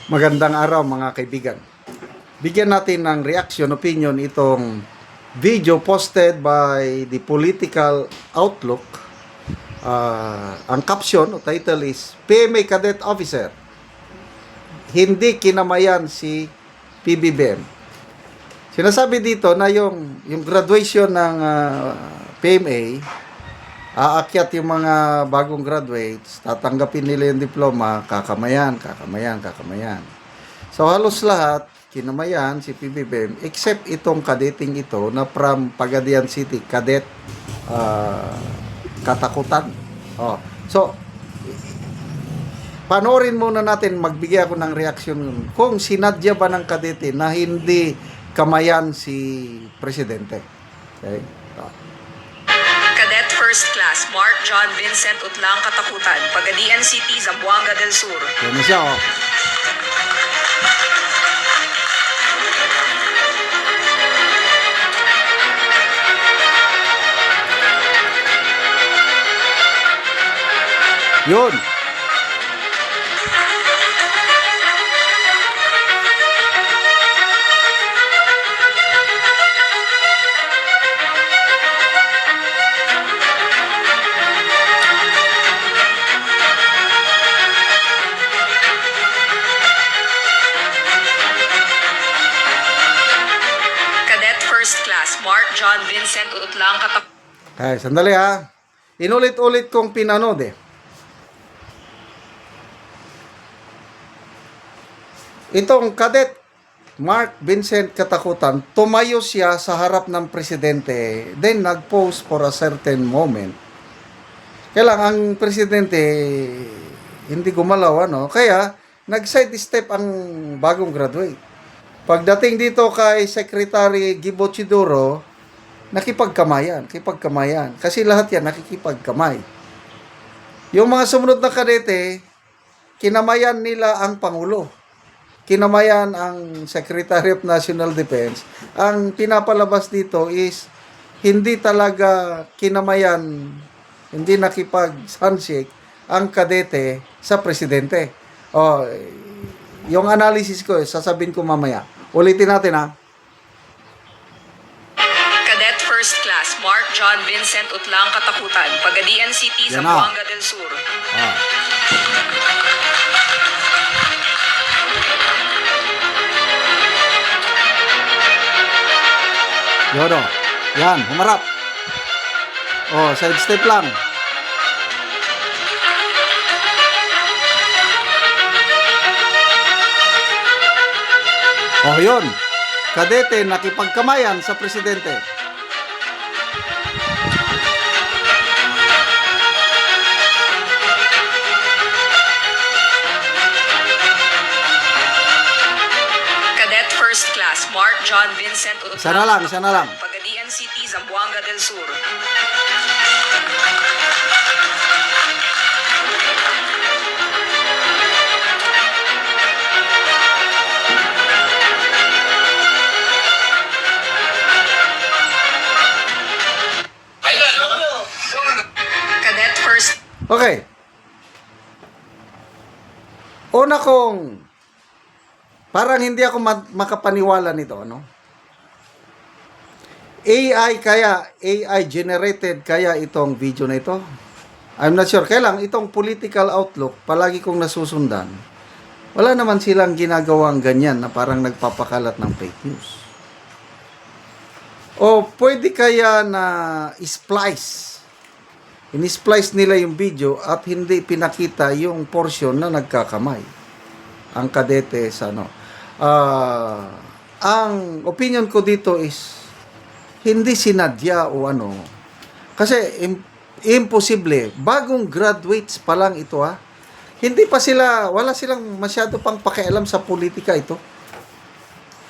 Magandang araw mga kaibigan. Bigyan natin ng reaction, opinion itong video posted by the Political Outlook. Ang caption o title is PMA Cadet Officer, hindi kinamayan si PBBM. Sinasabi dito na yung graduation ng PMA, aakyat yung mga bagong graduates, tatanggapin nila yung diploma, kakamayan. So halos lahat, kinamayan si PBBM, except itong kadeting ito na from Pagadian City, Cadet Katakutan. So, panoorin muna natin, magbigay ako ng reaksyon kung sinadya ba ng kadete na hindi kamayan si Presidente. Okay? Cadet First Class Mark John Vincent Utlang Katakutan, Pagadian City, Zamboanga del Sur. Yan na siya, Yun. Cadet First Class Mark John Vincent Utlang Katakutan. Ay, sandali ha. Inulit-ulit kong pinanood eh. Itong Cadet Mark Vincent Katakutan, tumayo siya sa harap ng presidente, then nag-pose for a certain moment. Kailang ang presidente hindi gumalaw, ano? Kaya nag-side step ang bagong graduate. Pagdating dito kay Secretary Gibo Chidoro, nakipagkamayan. Kasi lahat yan nakikipagkamay. Yung mga sumunod na kadete, kinamayan nila ang Pangulo. Kinamayan ang Secretary of National Defense. Ang pinapalabas dito is hindi talaga kinamayan, hindi nakipag-handshake ang kadete sa presidente. Yung analysis ko, sasabihin ko mamaya. Ulitin natin ha. Cadet First Class Mark John Vincent Utlang Katakutan, Pagadian City, Yan na. Zamboanga del Sur. Yun o. Yan, humarap. Side step lang. Yun. Kadete, nakipagkamayan sa presidente. Cadet First Class Mark John Vincent Utlang Isa na lang. Pagadian City, Zamboanga del Sur. Cadet First Okay. Una kong, parang hindi ako makapaniwala nito, ano? AI generated kaya itong video na ito? I'm not sure. Kaya lang, itong Political Outlook, palagi kong nasusundan. Wala naman silang ginagawang ganyan na parang nagpapakalat ng fake news. O pwede kaya na splice. In-splice nila yung video at hindi pinakita yung portion na nagkakamay. Ang kadete sa ano. Ang opinion ko dito is hindi sinadya o ano. Kasi imposible. Bagong graduates pa lang ito ha. Hindi pa sila, wala silang masyado pang pakialam sa politika ito.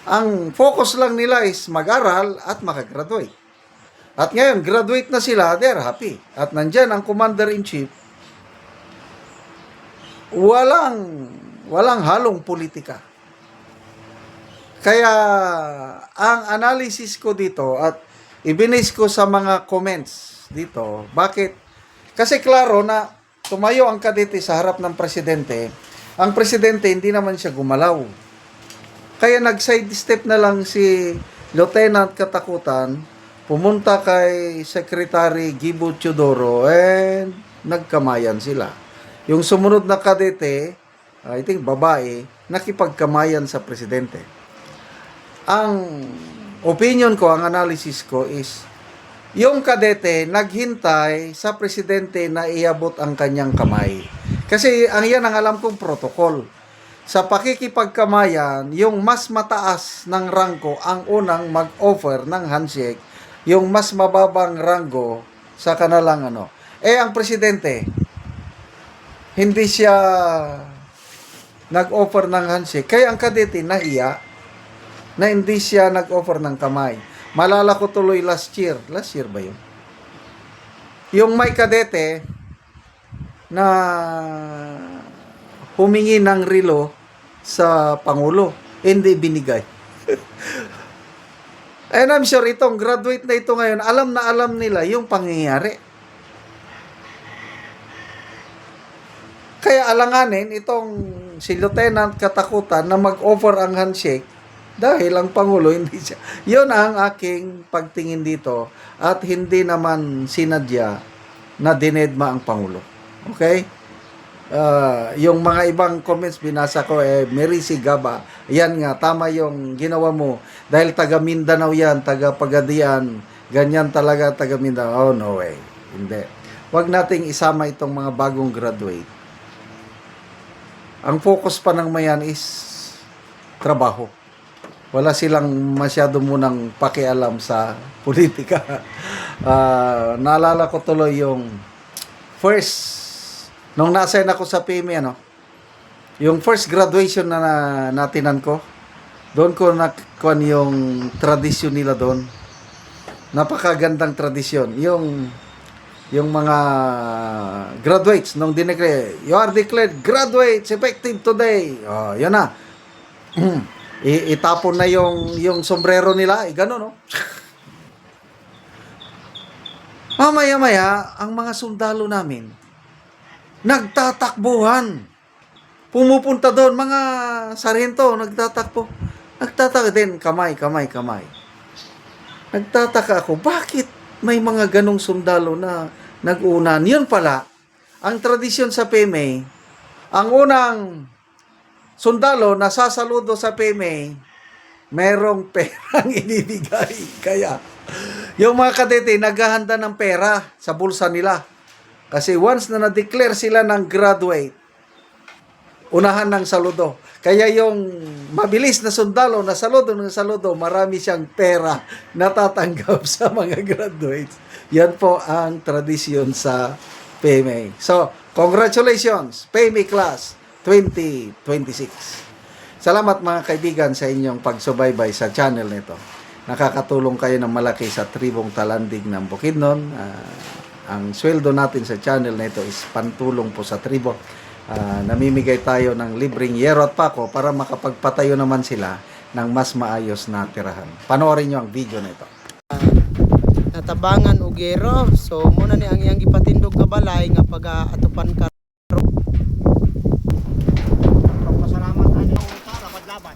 Ang focus lang nila is mag-aral at makagraduate. At ngayon, graduate na sila, they're happy. At nandyan ang Commander-in-Chief, walang halong politika. Kaya, ang analysis ko dito, at ibinis ko sa mga comments dito, bakit? Kasi klaro na tumayo ang kadete sa harap ng presidente ang presidente hindi naman siya gumalaw. Kaya nag-sidestep na lang si Lieutenant Katakutan, pumunta kay Secretary Gibo Teodoro, and nagkamayan sila. Yung sumunod na kadete, I think babae, nakipagkamayan sa presidente. Ang opinion ko, ang analysis ko is, yung kadete naghintay sa presidente na iabot ang kanyang kamay. Kasi ang yan ang alam kong protocol. Sa pakikipagkamayan, yung mas mataas ng rangko ang unang mag-offer ng handshake, yung mas mababang ranggo sa kanalang ano. Ang presidente, hindi siya nag-offer ng handshake. Kaya ang kadete nahiya na hindi siya nag-offer ng kamay. Malala ko tuloy last year ba yun? Yung may kadete na humingi ng relo sa Pangulo, hindi binigay. And I'm sure itong graduate na ito ngayon, alam na alam nila yung pangyayari. Kaya alanganin itong si Lieutenant Katakutan na mag-offer ang handshake dahil ang Pangulo hindi siya. Yun ang aking pagtingin dito at hindi naman sinadya na dinedma ang Pangulo. Okay? Yung mga ibang comments binasa ko, Merisi Gaba, yan nga, tama yung ginawa mo. Dahil taga Mindanao yan, taga Pagadian, ganyan talaga taga Mindanao. Oh, no way. Hindi. Huwag nating isama itong mga bagong graduate. Ang focus pa ng mayan is trabaho. Wala silang masyado munang pakialam sa politika. Naalala ko tuloy yung first, nung na-assign ako sa PME, yung first graduation na natinan ko, doon ko nakuha yung tradisyon nila doon. Napakagandang tradisyon. Yung mga graduates, nung dineclare, you are declared graduates effective today. Oh, yun na. Itapon na yung sombrero nila, gano'n, no? Mamaya-maya, ang mga sundalo namin, nagtatakbuhan. Pumupunta doon, mga sarento, nagtatakbo. Nagtataka din, kamay. Nagtataka ako, bakit may mga ganong sundalo na nag-unan? Yun pala, ang tradisyon sa PMA, ang unang sundalo na sasaludo sa PMA, merong perang inibigay. Kaya, yung mga kadete, naghahanda ng pera sa bulsa nila. Kasi once na na-declare sila ng graduate, unahan ng saludo. Kaya yung mabilis na sundalo, na saludo, marami siyang pera natatanggap sa mga graduates. Yan po ang tradisyon sa PMA. So, congratulations, PMA Class 2026. Salamat mga kaibigan sa inyong pagsubaybay sa channel nito. Nakakatulong kayo ng malaki sa tribong Talandig ng Bukidnon. Ang sweldo natin sa channel na ito is pantulong po sa tribo. Namimigay tayo ng libreng yero at pako para makapagpatayo naman sila ng mas maayos na tirahan. Panoorin nyo ang video na ito. Natabangan og yero, so muna ni ang iyang gipatindog nga balay nga pag-atupan ka. Pasalamat ani sa laban-laban.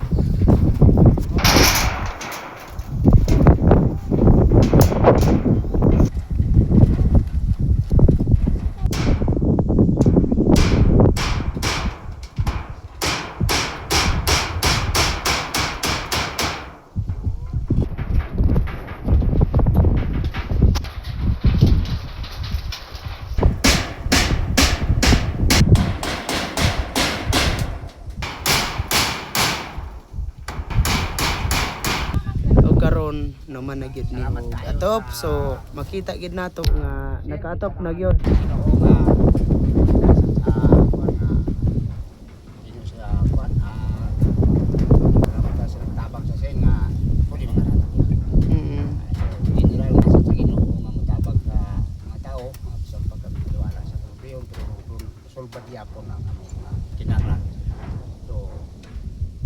Karon naman na gyud ni atop, so makita gid nato nga nakaatop na gyud.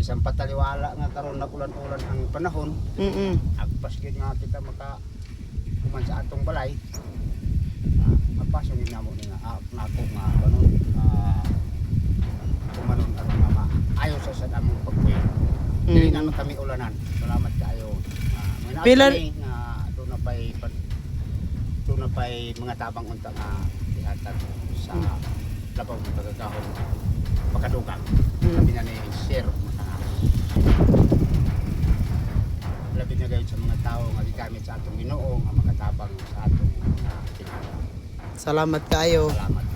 Isang pataliwala nga karon na ulan-ulan ang panahon. Agpas gyud nga kita kuman sa atong balay. Mapasong gid namo ni nga nako nga kanon tumanon at mama ayaw sa among pagpuyo. Dili na kami ulanan. Salamat kaayo. Mga Pilar- kami nga doon na pa'y mga tabang unta nga ihatag sa labaw ng pagkakahon pagkadugang. Sabi na ni Sir labi na gayud sa mga tao nga gigamit sa atong Ginoo nga makatabang sa atong kinahanglan. Salamat kayo. Salamat.